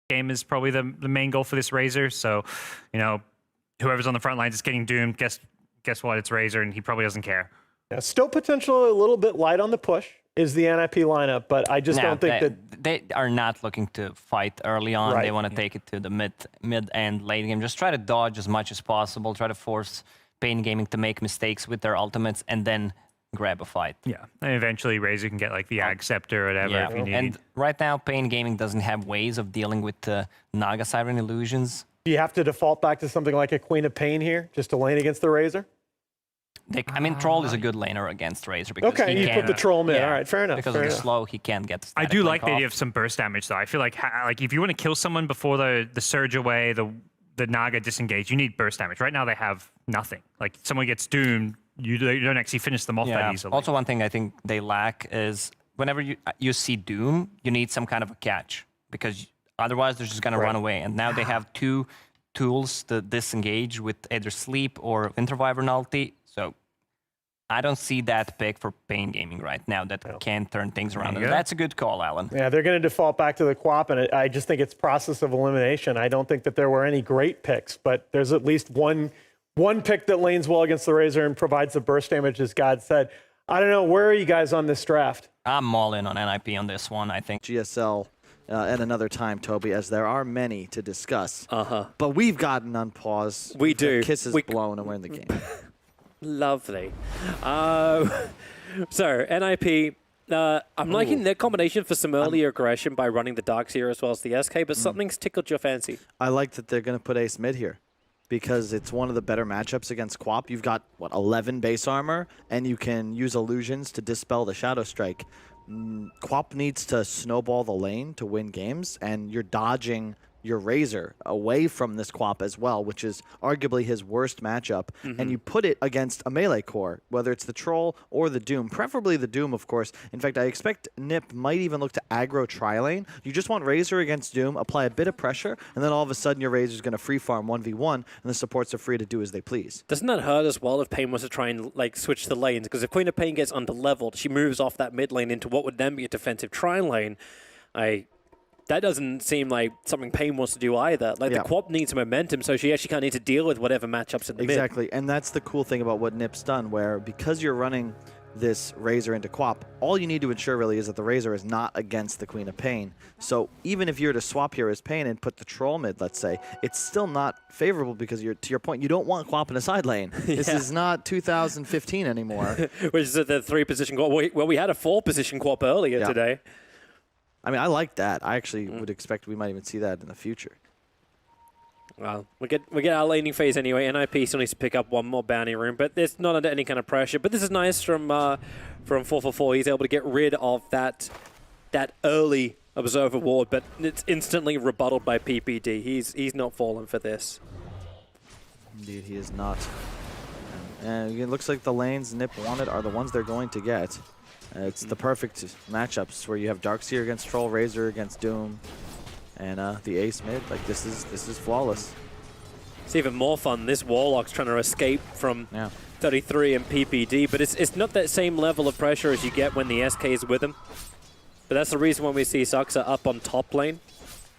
game is probably the main goal for this Razor. So, you know, whoever's on the front lines is getting doomed. Guess what? It's Razor, and he probably doesn't care. Yeah, still potentially a little bit light on the push is the NIP lineup, but I just don't think that they are not looking to fight early on. Right. They want to take it to the mid and late game. Just try to dodge as much as possible. Try to force Pain Gaming to make mistakes with their ultimates, and then grab a fight. Yeah, and eventually Razor can get like the Ag Scepter or whatever if you need. And right now, Pain Gaming doesn't have ways of dealing with the Naga Siren illusions. do you have to default back to something like a Queen of Pain here just to lane against the Razor? I mean, Troll is a good laner against Razor. Because Okay, he you put the Troll mid. All right, fair enough. Because fair of the enough. slow, he can't get the I static do link like the idea off. of some burst damage, though. I feel like if you want to kill someone before the Surge away, the Naga disengage, you need burst damage. Right now, they have nothing. Like, someone gets doomed, you don't actually finish them off that easily. Also, one thing I think they lack is whenever you see Doom, you need some kind of a catch. Because otherwise, they're just going to run away. And now they have two tools to disengage with either Sleep or Intervivor Nullity. So I don't see that pick for Pain Gaming right now that can turn things around. And that's a good call, Alan. Yeah, they're going to default back to the Quap, and I just think it's process of elimination. I don't think that there were any great picks, but there's at least one pick that lanes well against the Razor and provides the burst damage, as God said. I don't know, where are you guys on this draft? I'm all in on NIP on this one, I think. GSL at another time, Toby, as there are many to discuss. But we've gotten on pause. We do. Kisses blown, and we're in the game. Lovely. So, NIP, I'm liking their combination for some early aggression by running the Darkseer as well as the SK, but something's tickled your fancy. I like that they're going to put Ace mid here because it's one of the better matchups against Quap. You've got, 11 base armor, and you can use illusions to dispel the Shadow Strike. Quap needs to snowball the lane to win games, and you're dodging your Razor away from this Quap as well, which is arguably his worst matchup, and you put it against a melee core, whether it's the Troll or the Doom, preferably the Doom, of course. In fact, I expect Nip might even look to aggro tri-lane. You just want Razor against Doom, apply a bit of pressure, and then all of a sudden your Razor's going to free farm 1v1, and the supports are free to do as they please. Doesn't that hurt as well if Pain wants to try and switch the lanes? Because if Queen of Pain gets under-leveled, she moves off that mid lane into what would then be a defensive tri-lane. That doesn't seem like something Pain wants to do either. The Quap needs momentum, so she actually kind of needs to deal with whatever matchups in the mid. Exactly, and that's the cool thing about what Nip's done, where because you're running this Razor into Quap, all you need to ensure really is that the Razor is not against the Queen of Pain. So even if you were to swap here as Pain and put the Troll mid, let's say, it's still not favorable because to your point, you don't want Quap in a side lane. This is not 2015 anymore. Which is the 3-position Quap. Well, we had a 4-position Quap earlier today. I mean, I like that. I actually would expect we might even see that in the future. Well, we get our laning phase anyway. NIP still needs to pick up one more bounty room, but it's not under any kind of pressure. But this is nice from 444. He's able to get rid of that early Observer ward, but it's instantly rebutted by PPD. He's not falling for this. Indeed, he is not. And it looks like the lanes Nip wanted are the ones they're going to get. It's the perfect matchups where you have Darkseer against Troll, Razor against Doom, and the Ace mid. Like this is flawless. It's even more fun. This Warlock's trying to escape from 33 and PPD, but it's not that same level of pressure as you get when the SK is with him. But that's the reason when we see Saksa up on top lane.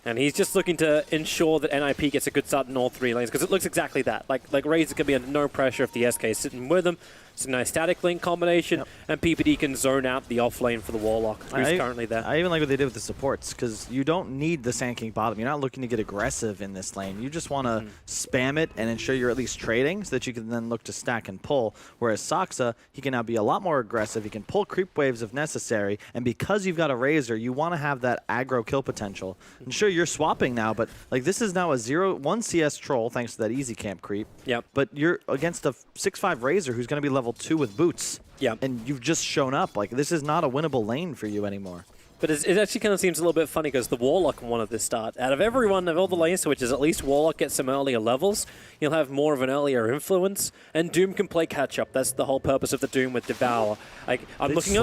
And he's just looking to ensure that NIP gets a good start in all 3 lanes, because it looks exactly that. Like Razor can be under no pressure if the SK is sitting with him. It's a nice static link combination, and PPD can zone out the off lane for the Warlock, who's currently there. I even like what they did with the supports, because you don't need the Sand King bottom. You're not looking to get aggressive in this lane. You just want to spam it and ensure you're at least trading so that you can then look to stack and pull. Whereas Saksa, he can now be a lot more aggressive. He can pull creep waves if necessary, and because you've got a Razor, you want to have that aggro kill potential. And sure, you're swapping now, but like this is now a 0-1 CS Troll thanks to that easy camp creep. But you're against a 6-5 Razor who's going to be level 2 with boots. And you've just shown up. Like this is not a winnable lane for you anymore. But it actually kind of seems a little bit funny because the Warlock wanted this start. Out of everyone, of all the lane switches, at least Warlock gets some earlier levels. He'll have more of an earlier influence, and Doom can play catch-up. That's the whole purpose of the Doom with Devour. Like, I'm looking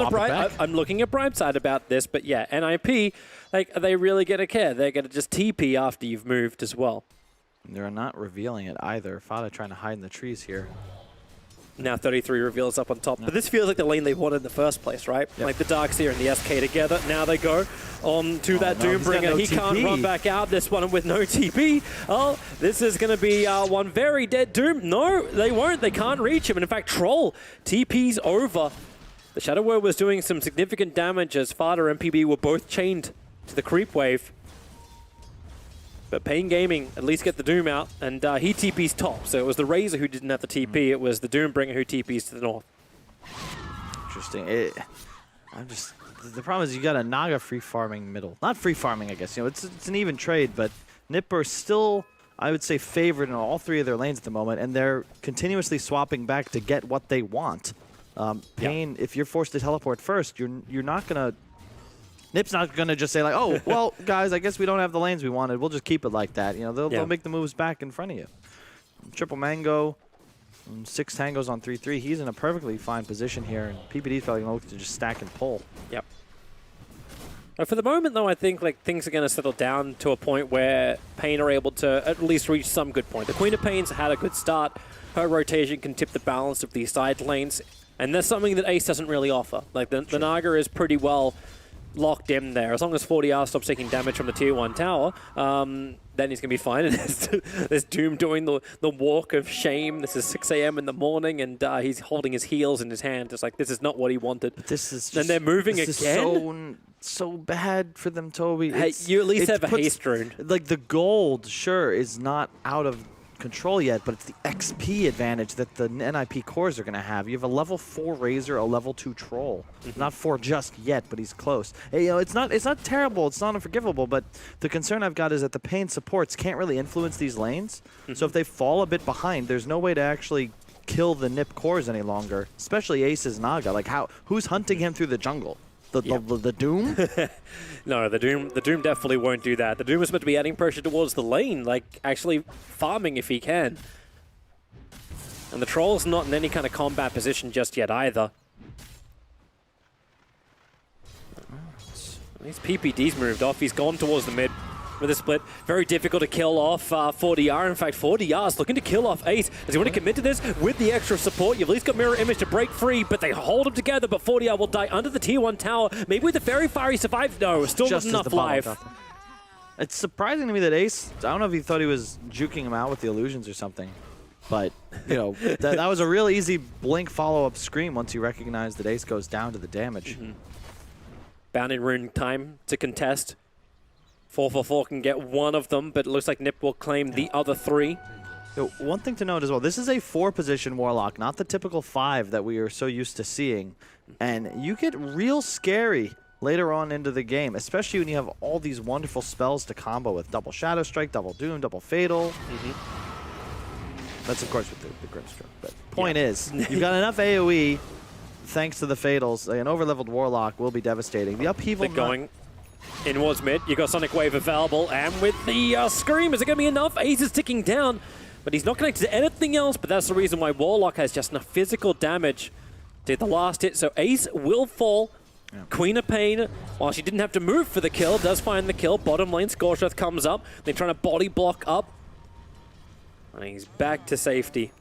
at bright side about this, but yeah, NIP, like, are they really going to care? They're going to just TP after you've moved as well. They're not revealing it either. Fada trying to hide in the trees here. Now 33 reveals up on top. But this feels like the lane they wanted in the first place, right? Yep. Like the Darkseer and the SK together. Now they go on to that no, he's got Doombringer. no He TP. can't run back out. This one with no TP. Oh, this is going to be one very dead Doom. No, they won't. They can't reach him. And in fact, Troll TP's over. The Shadow Word was doing some significant damage as Fada and PB were both chained to the creep wave. But Pain Gaming at least get the Doom out, and he TP's top. So it was the Razor who didn't have the TP. It was the Doombringer who TP's to the north. Interesting. The problem is you got a Naga free farming middle. Not free farming, I guess. You know, it's an even trade, but Nip are still, I would say, favored in all three of their lanes at the moment, and they're continuously swapping back to get what they want. Pain, if you're forced to teleport first, you're not gonna. Nip's not going to just say like, oh, well, guys, I guess we don't have the lanes we wanted. We'll just keep it like that. You know, they'll make the moves back in front of you. Triple Mango, 6 tangos on 3-3. He's in a perfectly fine position here, and PPD's probably going to look to just stack and pull. Yep. For the moment, though, I think like things are going to settle down to a point where Pain are able to at least reach some good point. The Queen of Pain's had a good start. Her rotation can tip the balance of these side lanes, and that's something that Ace doesn't really offer. Like the Naga is pretty well locked in there. As long as 40R stops taking damage from the tier 1 tower, then he's going to be fine. And there's Doom doing the walk of shame. This is 6 a.m. in the morning, and he's holding his heels in his hand. It's like, this is not what he wanted. But this is just, and they're moving this again. Is so bad for them, Toby. Hey, you at least have a haste rune. Like, the gold, sure, is not out of control yet, but it's the XP advantage that the NIP cores are going to have. You have a level 4 Razor, a level 2 Troll. Not 4 just yet, but he's close. Hey, you know, it's not terrible, it's not unforgivable, but the concern I've got is that the Pain supports can't really influence these lanes. So if they fall a bit behind, there's no way to actually kill the Nip cores any longer, especially Ace's Naga. Like, who's hunting him through the jungle? The Doom? No, the Doom definitely won't do that. The Doom is meant to be adding pressure towards the lane, like actually farming if he can. And the Troll's not in any kind of combat position just yet either. His PPD's moved off. He's gone towards the mid with a split. Very difficult to kill off 40R. In fact, 40R is looking to kill off Ace. Does he want to commit to this with the extra support? You've at least got Mirror Image to break free, but they hold him together, but 40R will die under the tier 1 tower. Maybe with the Fairy Fire he survives. No, still not enough life. It's surprising to me that Ace, I don't know if he thought he was juking him out with the illusions or something, but, you know, that was a real easy blink follow-up scream once he recognized that Ace goes down to the damage. Bounding rune time to contest. 444 can get one of them, but it looks like Nip will claim the other 3. So one thing to note as well, this is a 4-position Warlock, not the typical 5 that we are so used to seeing. And you get real scary later on into the game, especially when you have all these wonderful spells to combo with double Shadow Strike, double Doom, double Fatal. That's, of course, with the Grimstroke. But point is, you've got enough AoE thanks to the Fatals. An overleveled Warlock will be devastating. The upheaval... They're going inwards mid. You got Sonic Wave available, and with the Scream, is it going to be enough? Ace is ticking down, but he's not connected to anything else, but that's the reason why Warlock has just enough physical damage. Did the last hit, so Ace will fall. Queen of Pain, while she didn't have to move for the kill, does find the kill. Bottom lane, Scorcheth comes up. They're trying to body block up. And he's back to safety.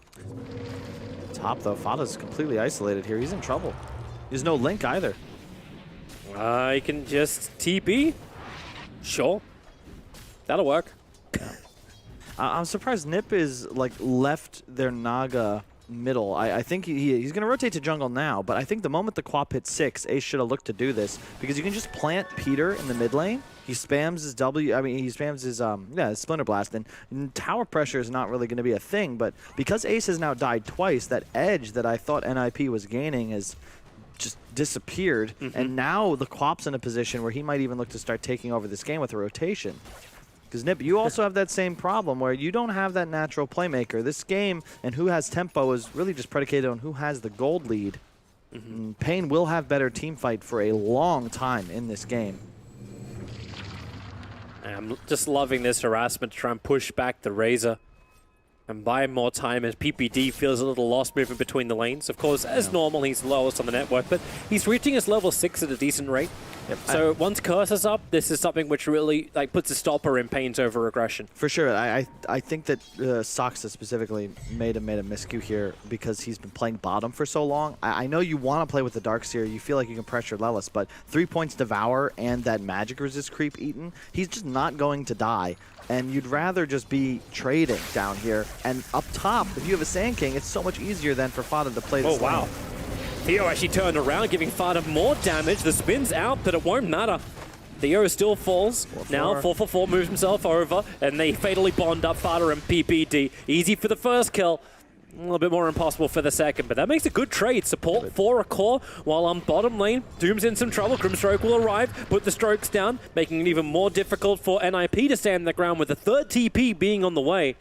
Top, though, Fada's completely isolated here. He's in trouble. There's no Link either. I can just TP. Sure. That'll work. I'm surprised Nip is, like, left their Naga middle. I think he's going to rotate to jungle now, but I think the moment the Quap hits 6, Ace should have looked to do this, because you can just plant Peter in the mid lane. He spams his he spams his Splinter Blast, and tower pressure is not really going to be a thing, but because Ace has now died twice, that edge that I thought NIP was gaining has just disappeared, and now the Quap's in a position where he might even look to start taking over this game with a rotation. Because Nip, you also have that same problem where you don't have that natural playmaker. This game and who has tempo is really just predicated on who has the gold lead. Pain will have better team fight for a long time in this game. I'm just loving this harassment to try and push back the Razor. and buy more time as PPD feels a little lost moving between the lanes. Of course, as normal, he's lowest on the network, but he's reaching his level 6 at a decent rate. Yep. So once Curse is up, this is something which really puts a stopper in Pain's over aggression. For sure. I think that Soxa specifically made a miscue here because he's been playing bottom for so long. I know you want to play with the Darkseer. You feel like you can pressure Lelis, but 3 points Devour and that magic resist creep Eaton, he's just not going to die. And you'd rather just be trading down here. And up top, if you have a Sand King, it's so much easier than for Fada to play this lane. Theo actually turned around, giving Fada more damage. The spin's out, but it won't matter. Theo still falls. 4-4. Now 4-4 moves himself over, and they fatally bond up Fada and PPD. Easy for the first kill. A little bit more impossible for the second, but that makes a good trade. Support for a core, while on bottom lane, Doom's in some trouble. Grimstroke will arrive, put the strokes down, making it even more difficult for NIP to stand the ground with the third TP being on the way.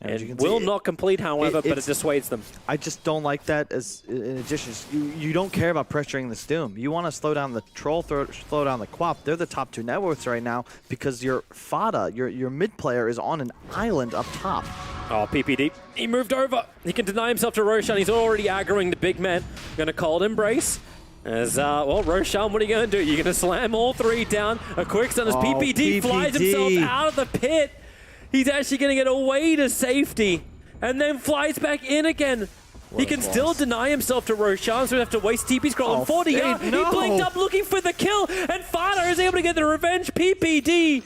It will not complete, however, but it dissuades them. I just don't like that as in addition. You don't care about pressuring this Doom. You want to slow down the Troll, slow down the Quap. They're the top 2 net worths right now because your Fada, your mid player, is on an island up top. Oh, PPD. He moved over. He can deny himself to Roshan. He's already aggroing the big man. Going to Cold Embrace. As, well, Roshan, what are you going to do? You're going to slam all 3 down. A quick stun as PPD flies himself out of the pit. He's actually going to get away to safety and then flies back in again. He can still deny himself to Roshan, so we have to waste TP scroll on 40. No. He blinked up looking for the kill, and Fada is able to get the revenge. PPD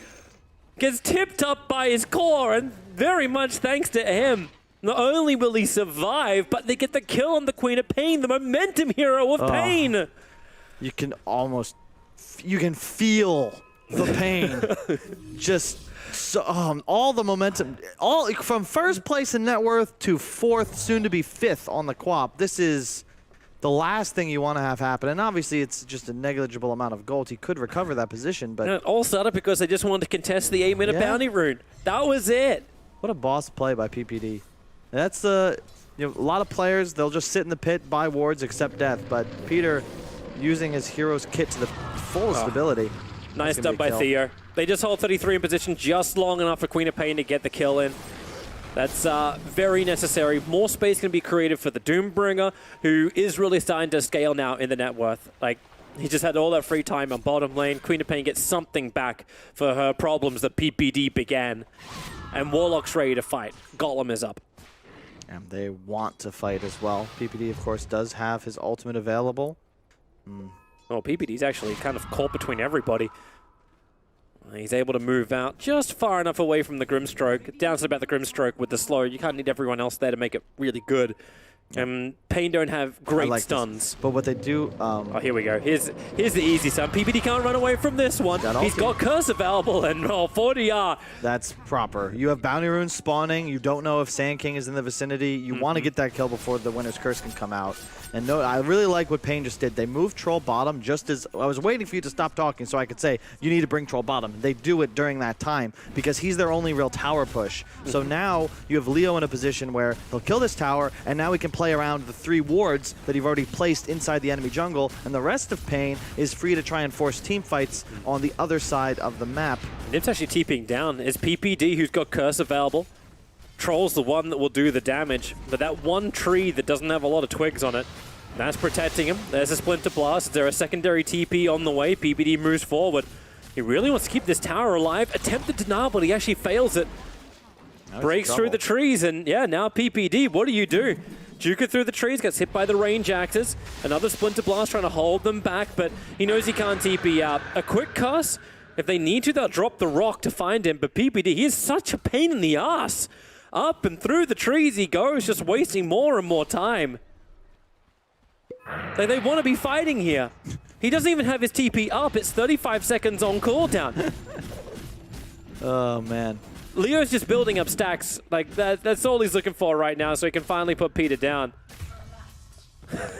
gets tipped up by his core, and very much thanks to him. Not only will he survive, but they get the kill on the Queen of Pain, the momentum hero of Pain. You can almost, you can feel the pain. Just so, all the momentum, all from first place in net worth to 4th, soon to be 5th on the Quap. This is the last thing you want to have happen. And obviously it's just a negligible amount of gold. He could recover that position, but... And it all started because they just wanted to contest the 8-minute bounty rune. That was it. What a boss play by PPD. That's a lot of players, they'll just sit in the pit, buy wards, accept death. But Peter using his hero's kit to the fullest ability. Nice done by Theo. They just hold 33 in position just long enough for Queen of Pain to get the kill in. That's very necessary. More space can be created for the Doombringer, who is really starting to scale now in the net worth. Like, he just had all that free time on bottom lane. Queen of Pain gets something back for her problems that PPD began. And Warlock's ready to fight. Golem is up. And they want to fight as well. PPD, of course, does have his ultimate available. Oh, PPD's actually kind of caught between everybody. He's able to move out just far enough away from the Grimstroke. Down to about the Grimstroke with the slow. You can't need everyone else there to make it really good. Pain don't have great stuns. This. But what they do... oh, here we go. Here's the easy stun. PPD can't run away from this one. He's got Curse available, and 40R. That's proper. You have Bounty Runes spawning. You don't know if Sand King is in the vicinity. You want to get that kill before the Winter's Curse can come out. And no, I really like what Pain just did. They moved Troll bottom just as... I was waiting for you to stop talking so I could say, you need to bring Troll bottom. They do it during that time because he's their only real tower push. So now you have Leo in a position where he'll kill this tower, and now he can play around the 3 wards that you've already placed inside the enemy jungle, and the rest of Pain is free to try and force team fights on the other side of the map. Nip's actually TPing down. It's PPD who's got Curse available. Troll's the one that will do the damage, but that one tree that doesn't have a lot of twigs on it, that's protecting him. There's a Splinter Blast. Is there a secondary TP on the way? PPD moves forward. He really wants to keep this tower alive. Attempted denial, but he actually fails it. Breaks through the trees, and yeah, now PPD, what do you do? Juker through the trees, gets hit by the range axes. Another Splinter Blast trying to hold them back, but he knows he can't TP out. A quick cuss. If they need to, they'll drop the rock to find him, but PPD, he is such a pain in the ass. Up and through the trees he goes, just wasting more and more time. Like, they want to be fighting here. He doesn't even have his TP up. It's 35 seconds on cooldown. Oh, man. Leo's just building up stacks. Like, that's all he's looking for right now, so he can finally put Peter down.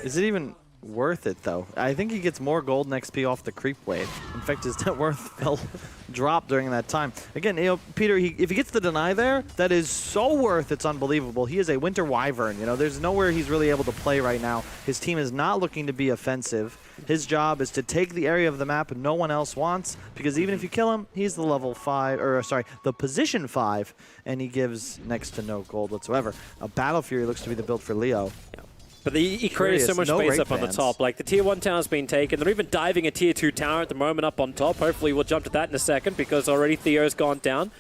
Is it even... worth it, though. I think he gets more gold and XP off the creep wave. In fact, his net worth fell drop during that time. Again, you know, Peter, if he gets the deny there, that is so worth it's unbelievable. He is a Winter Wyvern. You know, there's nowhere he's really able to play right now. His team is not looking to be offensive. His job is to take the area of the map no one else wants, because even if you kill him, he's the level 5, or sorry, the position 5, and he gives next to no gold whatsoever. A Battle Fury looks to be the build for Leo. Yeah. But he created so much space up on the top. Like, the Tier 1 tower's been taken. They're even diving a Tier 2 tower at the moment up on top. Hopefully we'll jump to that in a second, because already Theo's gone down.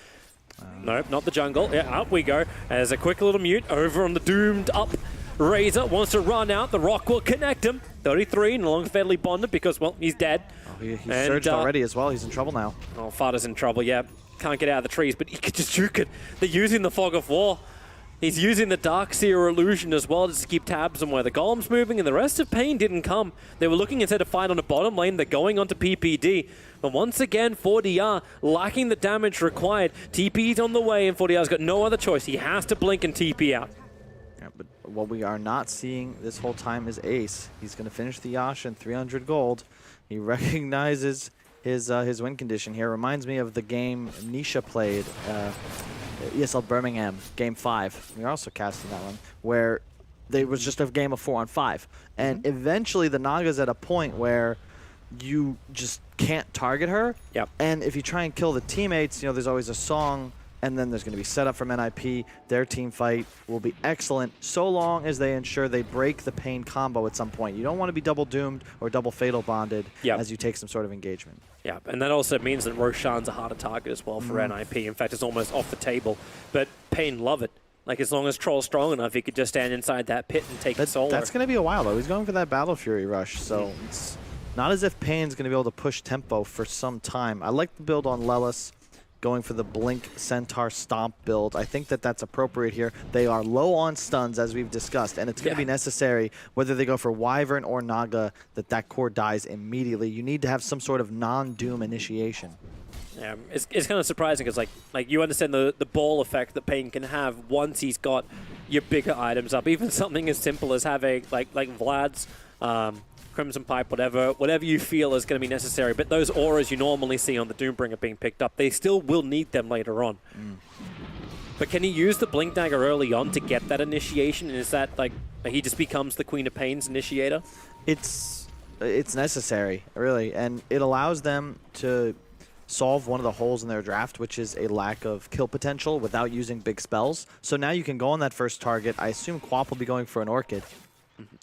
Nope, not the jungle. Yeah, up we go. As a quick little mute over on the doomed up. Razor wants to run out. The rock will connect him. 33, no longer fatally bonded because, well, he's dead. Oh, he surged already as well. He's in trouble now. Oh, Fada's in trouble, yeah. Can't get out of the trees, but he could just juke it. They're using the Fog of War. He's using the Darkseer illusion as well just to keep tabs on where the Golem's moving, and the rest of Pain didn't come. They were looking instead to fight on the bottom lane. They're going onto PPD. But once again, 4DR lacking the damage required. TP's on the way, and 4DR's got no other choice. He has to blink and TP out. Yeah, but what we are not seeing this whole time is Ace. He's going to finish the Yash in 300 gold. He recognizes his win condition here. Reminds me of the game Nisha played, ESL Birmingham, game 5. We're also casting that one, where there was just a game of 4-on-5. And eventually the Naga's at a point where you just can't target her. Yep. And if you try and kill the teammates, you know, there's always a song, and then there's going to be setup from NIP. Their team fight will be excellent so long as they ensure they break the Pain combo at some point. You don't want to be double doomed or double fatal bonded as you take some sort of engagement. Yeah, and that also means that Roshan's a harder target as well for NIP. In fact, it's almost off the table. But Pain love it. Like, as long as Troll's strong enough, he could just stand inside that pit and take it solo. That's going to be a while, though. He's going for that Battle Fury rush, so it's not as if Pain's going to be able to push tempo for some time. I like the build on Lelis, going for the Blink Centaur Stomp build. I think that that's appropriate here. They are low on stuns, as we've discussed, and it's going to be necessary, whether they go for Wyvern or Naga, that core dies immediately. You need to have some sort of non-doom initiation. Yeah, it's kind of surprising because like you understand the ball effect that Pain can have once he's got your bigger items up. Even something as simple as having like Vlad's Crimson Pipe, whatever you feel is going to be necessary. But those auras you normally see on the Doombringer being picked up, they still will need them later on. But can he use the Blink Dagger early on to get that initiation? And is that like he just becomes the Queen of Pain's initiator? It's necessary, really, and it allows them to solve one of the holes in their draft, which is a lack of kill potential without using big spells. So now you can go on that first target. I assume Quap will be going for an Orchid.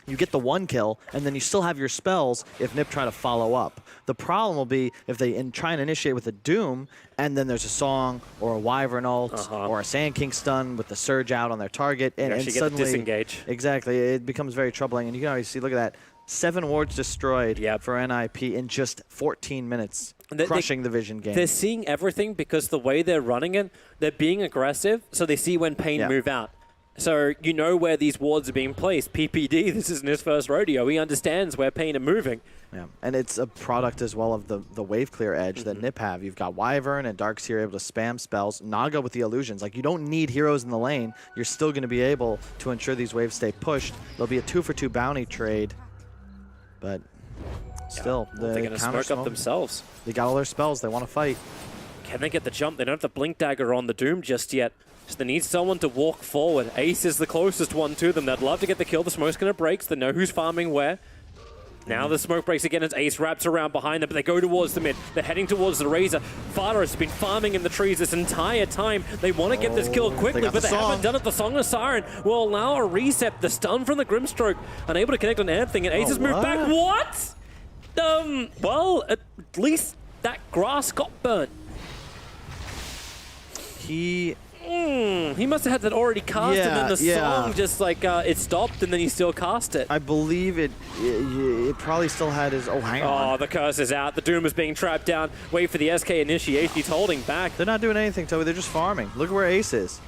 You get the 1 kill, and then you still have your spells if Nip try to follow up. The problem will be if they try and initiate with a Doom, and then there's a Song or a Wyvern ult or a Sand King stun with the Surge out on their target, and suddenly disengage. Exactly, it becomes very troubling. And you can already see, look at that, 7 wards destroyed for NIP in just 14 minutes, crushing the Vision game. They're seeing everything because the way they're running it, they're being aggressive, so they see when Pain move out. So you know where these wards are being placed. PPD, this isn't his first rodeo. He understands where Pain are moving. Yeah, and it's a product as well of the wave clear edge that Nip have. You've got Wyvern and Darkseer able to spam spells. Naga with the illusions. Like, you don't need heroes in the lane. You're still going to be able to ensure these waves stay pushed. There'll be a 2-for-2 bounty trade. But still, they're going to smoke up themselves. They got all their spells. They want to fight. Can they get the jump? They don't have the Blink Dagger on the Doom just yet. So they need someone to walk forward. Ace is the closest one to them. They'd love to get the kill. The smoke's going to break, so they know who's farming where. Now the smoke breaks again as Ace wraps around behind them, but they go towards the mid. They're heading towards the Razor. Fada has been farming in the trees this entire time. They want to get this kill quickly, but they haven't done it. The Song of Siren will allow a reset. The stun from the Grimstroke, unable to connect on anything, and Ace has moved back. What? Well, at least that grass got burnt. He must have had that already cast, and then the song just like it stopped, and then he still cast it. I believe it probably still had his. Oh, hang on. Oh, the curse is out. The Doom is being trapped down. Wait for the SK initiation. He's holding back. They're not doing anything, Toby. They're just farming. Look at where Ace is.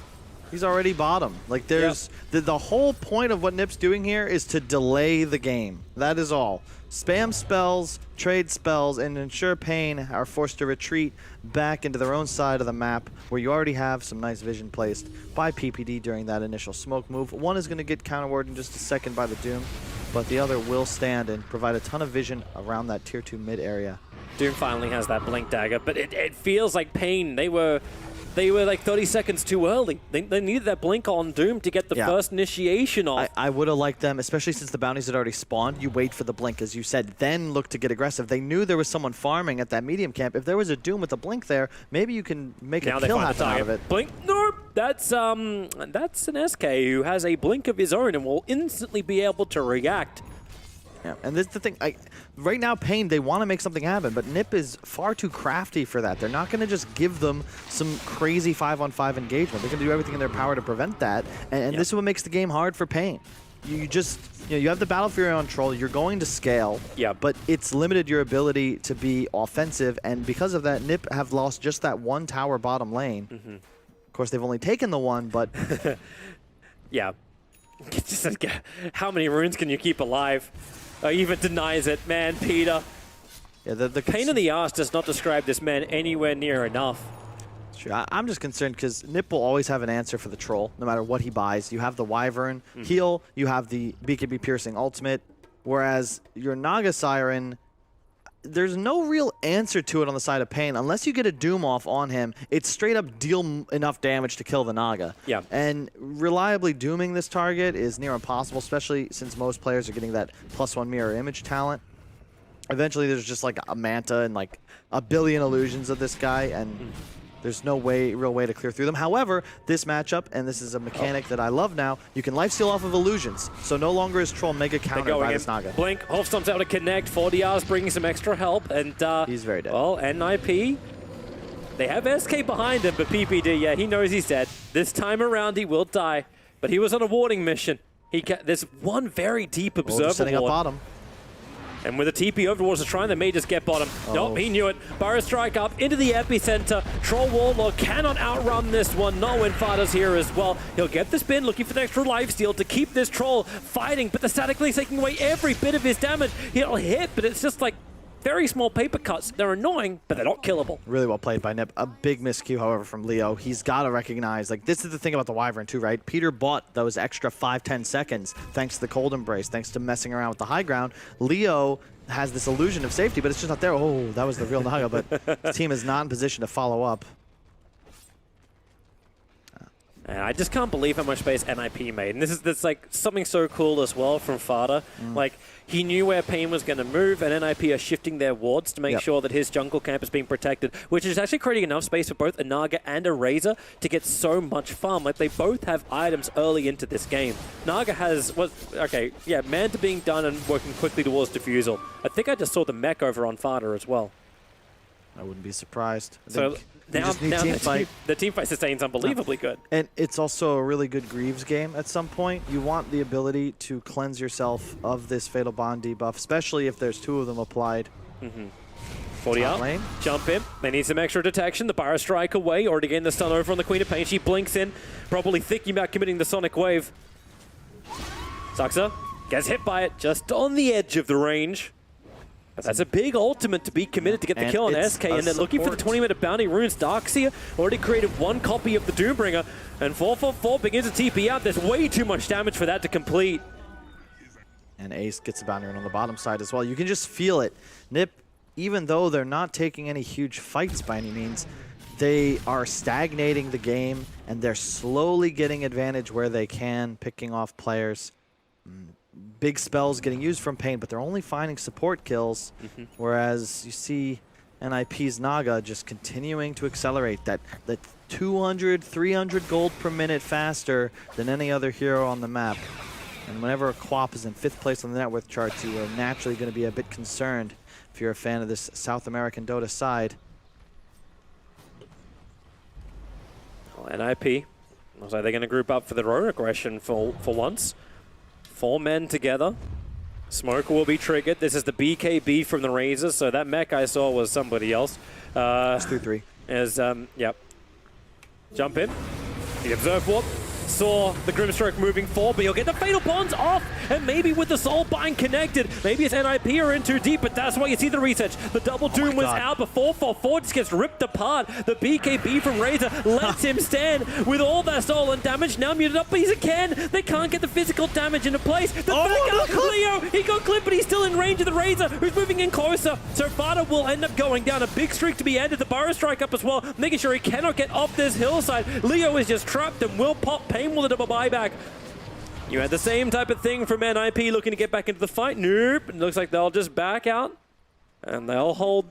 He's already bottom. Like, there's the whole point of what Nip's doing here is to delay the game. That is all. Spam spells, trade spells, and ensure Pain are forced to retreat back into their own side of the map where you already have some nice vision placed by PPD during that initial smoke move. One is going to get counterward in just a second by the Doom, but the other will stand and provide a ton of vision around that tier 2 mid area. Doom finally has that blink dagger, but it feels like Pain. They were like 30 seconds too early. They needed that blink on Doom to get the first initiation off. I would have liked them, especially since the bounties had already spawned. You wait for the blink, as you said, then look to get aggressive. They knew there was someone farming at that medium camp. If there was a Doom with a blink there, maybe you can make a kill happen out of it. Blink, nope. That's an SK who has a blink of his own and will instantly be able to react. Yeah, and this is the thing. Right now, Pain, they want to make something happen, but Nip is far too crafty for that. They're not going to just give them some crazy 5-on-5 engagement. They're going to do everything in their power to prevent that, and this is what makes the game hard for Pain. You just, you have the Battle Fury on Troll, you're going to scale, but it's limited your ability to be offensive, and because of that, Nip have lost just that one tower bottom lane. Of course, they've only taken the one, but... Yeah. Just like, how many runes can you keep alive? Even denies it. Man, Peter. Yeah, the pain in the ass does not describe this man anywhere near enough. Sure. I'm just concerned because Nip will always have an answer for the troll, no matter what he buys. You have the Wyvern heal, you have the BKB Piercing ultimate, whereas your Naga Siren, there's no real answer to it on the side of Pain. Unless you get a Doom off on him, it's straight up deal enough damage to kill the Naga. Yeah. And reliably dooming this target is near impossible, especially since most players are getting that +1 mirror image talent. Eventually there's just like a Manta and like a billion illusions of this guy, and there's no real way to clear through them. However, this matchup, and this is a mechanic that I love now, you can lifesteal off of illusions. So no longer is Troll mega countered by this Naga. Blink, Hofstom's able to connect, 40R's bringing some extra help, and he's very dead. Well, NIP, they have SK behind him, but PPD, yeah, he knows he's dead. This time around, he will die, but he was on a warding mission. There's one very deep observer setting up ward. bottom. And with a TP overwards to try, they may just get bottom. Nope, he knew it. Burrow strike up into the epicenter. Troll Warlord cannot outrun this one. No, when Fada's here as well. He'll get the spin, looking for the extra lifesteal to keep this Troll fighting, but the Static Lee's taking away every bit of his damage. He'll hit, but it's just like very small paper cuts. They're annoying, but they're not killable. Really well played by Nip. A big miscue, however, from Leo. He's got to recognize, like, this is the thing about the Wyvern too, right? Peter bought those extra 5-10 seconds thanks to the Cold Embrace, thanks to messing around with the high ground. Leo has this illusion of safety, but it's just not there. Oh, that was the real Naga, but his team is not in position to follow up. And I just can't believe how much space NIP made. And this is like something so cool as well from Fada. Like, he knew where Pain was going to move, and NIP are shifting their wards to make sure that his jungle camp is being protected, which is actually creating enough space for both a Naga and a Razor to get so much farm. Like, they both have items early into this game. Naga has, Manta being done and working quickly towards Diffusal. I think I just saw the mech over on Fada as well. I wouldn't be surprised. So now the team fight sustains unbelievably good. And it's also a really good Greaves game at some point. You want the ability to cleanse yourself of this Fatal Bond debuff, especially if there's 2 of them applied. 40 up, jump in. They need some extra detection. The Burrow strike away, already getting the stun over on the Queen of Pain. She blinks in, probably thinking about committing the Sonic Wave. Saxa gets hit by it just on the edge of the range. That's a big ultimate to be committed to get the kill on SK, and then looking for the 20-minute bounty runes. Darkseer already created 1 copy of the Doombringer, and 444 begins to TP out. There's way too much damage for that to complete. And Ace gets the bounty rune on the bottom side as well. You can just feel it. Nip, even though they're not taking any huge fights by any means, they are stagnating the game, and they're slowly getting advantage where they can, picking off players. Big spells getting used from Pain, but they're only finding support kills, whereas you see NIP's Naga just continuing to accelerate that 200, 300 gold per minute faster than any other hero on the map. And whenever a Quap is in 5th place on the net worth charts, you are naturally going to be a bit concerned if you're a fan of this South American Dota side. Well, NIP, looks like they're going to group up for their own aggression for once. 4 men together. Smoke will be triggered. This is the BKB from the Razor, so that mech I saw was somebody else. It's 2-3. Jump in. The Observe Warp. saw the Grimstroke moving forward, but he'll get the Fatal Bonds off, and maybe with the Soul Bind connected, maybe it's NIP are in too deep, but that's why you see the research. The double Doom was out before 4-4, just gets ripped apart. The BKB from Razor lets him stand with all that stolen damage, now muted up, but he's again, they can't get the physical damage into place. The back out, Leo, he got clipped, but he's still in range of the Razor, who's moving in closer, so Fada will end up going down. A big streak to be ended, the Burrow Strike up as well, making sure he cannot get off this hillside. Leo is just trapped and will pop Pain with a double buyback. You had the same type of thing from NIP looking to get back into the fight. Nope. It looks like they'll just back out and they'll hold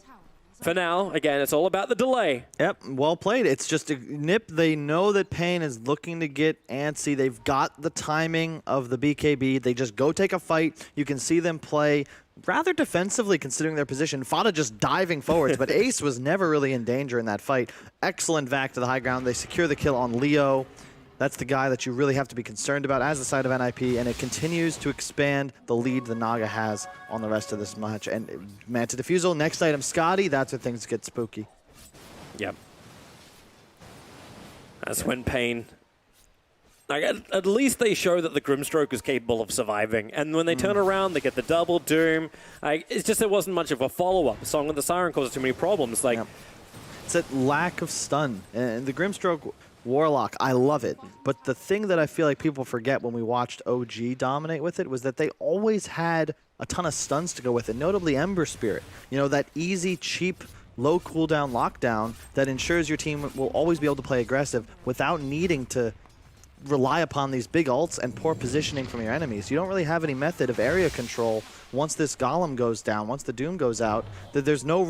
for now. Again, it's all about the delay. Yep, well played. It's just a nip. They know that Pain is looking to get antsy. They've got the timing of the BKB. They just go take a fight. You can see them play rather defensively considering their position. Fada just diving forwards, but Ace was never really in danger in that fight. Excellent vac to the high ground. They secure the kill on Leo. That's the guy that you really have to be concerned about as the side of NIP, and it continues to expand the lead the Naga has on the rest of this match. And Manta Defusal, next item, Scotty, that's where things get spooky. Yep. That's when Pain... Like, at least they show that the Grimstroke is capable of surviving. And when they turn around, they get the double Doom. It's just there wasn't much of a follow-up. Song of the Siren causes too many problems. Like, it's that lack of stun. And the Grimstroke Warlock, I love it. But the thing that I feel like people forget when we watched OG dominate with it was that they always had a ton of stuns to go with it, notably Ember Spirit. You know, that easy, cheap, low cooldown lockdown that ensures your team will always be able to play aggressive without needing to rely upon these big ults and poor positioning from your enemies. You don't really have any method of area control once this Golem goes down, once the Doom goes out, that there's no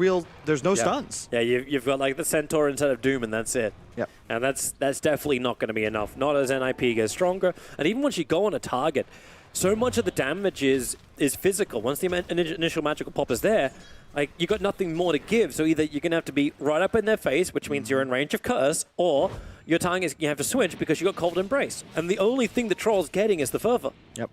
stuns. Yeah, you've got like the Centaur instead of Doom, and that's it. Yep. And that's definitely not going to be enough. Not as NIP gets stronger. And even once you go on a target, so much of the damage is physical. Once the initial magical pop is there, like, you got nothing more to give. So either you're going to have to be right up in their face, which means you're in range of Curse, or your target is you have to switch because you got Cold Embrace. And the only thing the Troll's getting is the fervor. Yep.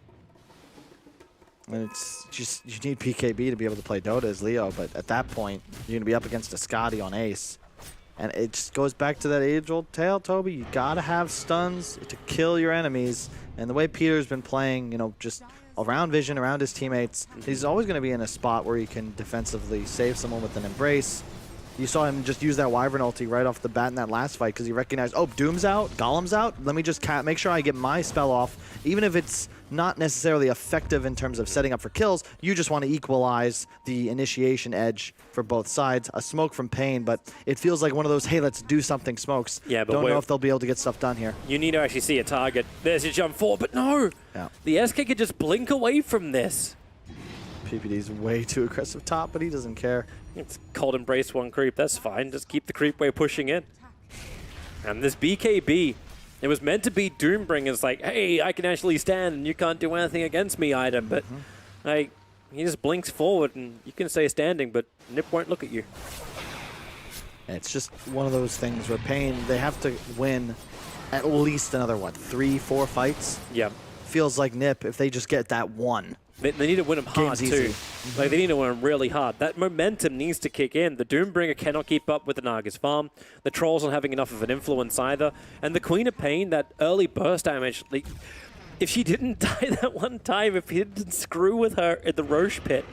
And it's just, you need PKB to be able to play Dota as Leo, but at that point, you're going to be up against a Scotty on Ace. And it just goes back to that age-old tale, Toby. You got to have stuns to kill your enemies. And the way Peter's been playing, you know, just around Vision, around his teammates, he's always going to be in a spot where he can defensively save someone with an Embrace. You saw him just use that Wyvern ulti right off the bat in that last fight because he recognized, oh, Doom's out, Golem's out. Let me just make sure I get my spell off. Even if it's not necessarily effective in terms of setting up for kills, you just want to equalize the initiation edge for both sides. A smoke from Pain, but it feels like one of those, hey, let's do something smokes. Yeah, but don't know if they'll be able to get stuff done here. You need to actually see a target. There's your jump forward, but no! Yeah. The SK could just blink away from this. PPD's way too aggressive top, but he doesn't care. It's Cold Embrace one creep, that's fine. Just keep the creep wave pushing in. And this BKB, it was meant to be Doombringer's like, hey, I can actually stand and you can't do anything against me item, but like, he just blinks forward and you can stay standing, but Nip won't look at you. It's just one of those things where Pain, they have to win at least another, what, 3-4 fights? Yeah. Feels like Nip, if they just get that one. They need to win them hard, too. Like, they need to win them really hard. That momentum needs to kick in. The Doombringer cannot keep up with the Naga's farm. The Trolls aren't having enough of an influence either. And the Queen of Pain, that early burst damage, like, if she didn't die that one time, if he didn't screw with her at the Roche pit,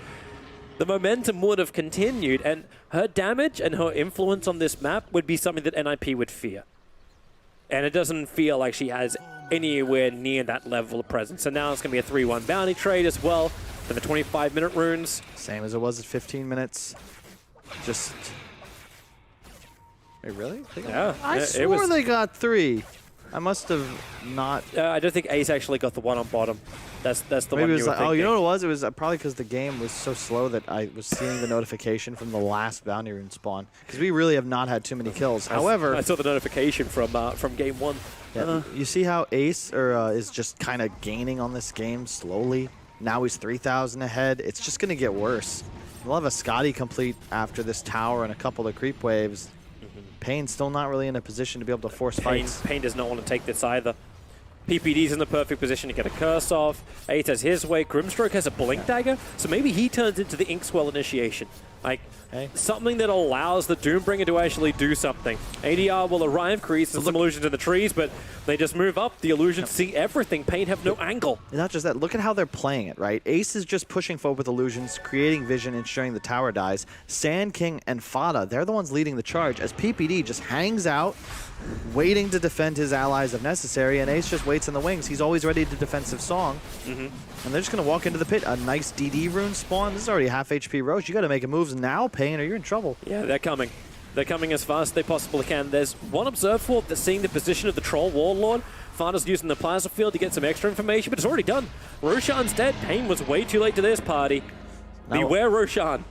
the momentum would have continued. And her damage and her influence on this map would be something that NIP would fear. And it doesn't feel like she has anywhere near that level of presence. So now it's going to be a 3-1 bounty trade as well for the 25-minute runes. Same as it was at 15 minutes. Just... Wait, really? Yeah. I swore they got 3. I must have not... I don't think Ace actually got the one on bottom. That's the Maybe one it was you were like, oh, you thinking. know what it was? It was probably because the game was so slow that I was seeing the notification from the last bounty rune spawn. Because we really have not had too many kills. However... I saw the notification from game 1. Yeah, you see how Ace is just kind of gaining on this game slowly? Now he's 3,000 ahead. It's just going to get worse. We'll have a Scotty complete after this tower and a couple of creep waves. Pain's still not really in a position to be able to force fights. Pain does not want to take this either. PPD's in the perfect position to get a curse off. Ace has his way. Grimstroke has a blink dagger, so maybe he turns into the Inkswell initiation. Like, Hey. something that allows the Doombringer to actually do something. ADR will arrive, create some illusions in the trees, but they just move up. The illusions see everything. Pain have no angle. Not just that, look at how they're playing it, right? Ace is just pushing forward with illusions, creating vision, ensuring the tower dies. Sand King and Fada, they're the ones leading the charge, as PPD just hangs out, waiting to defend his allies if necessary, and Ace just waits in the wings. He's always ready to defensive song. And they're just going to walk into the pit. A nice DD rune spawn. This is already half HP Roche. You got to make moves now, Pain, or you're in trouble. Yeah, they're coming. They're coming as fast as they possibly can. There's one observed for that's seeing the position of the Troll Warlord. Fada's using the plasma field to get some extra information, but it's already done. Roshan's dead. Pain was way too late to this party. Beware Roshan.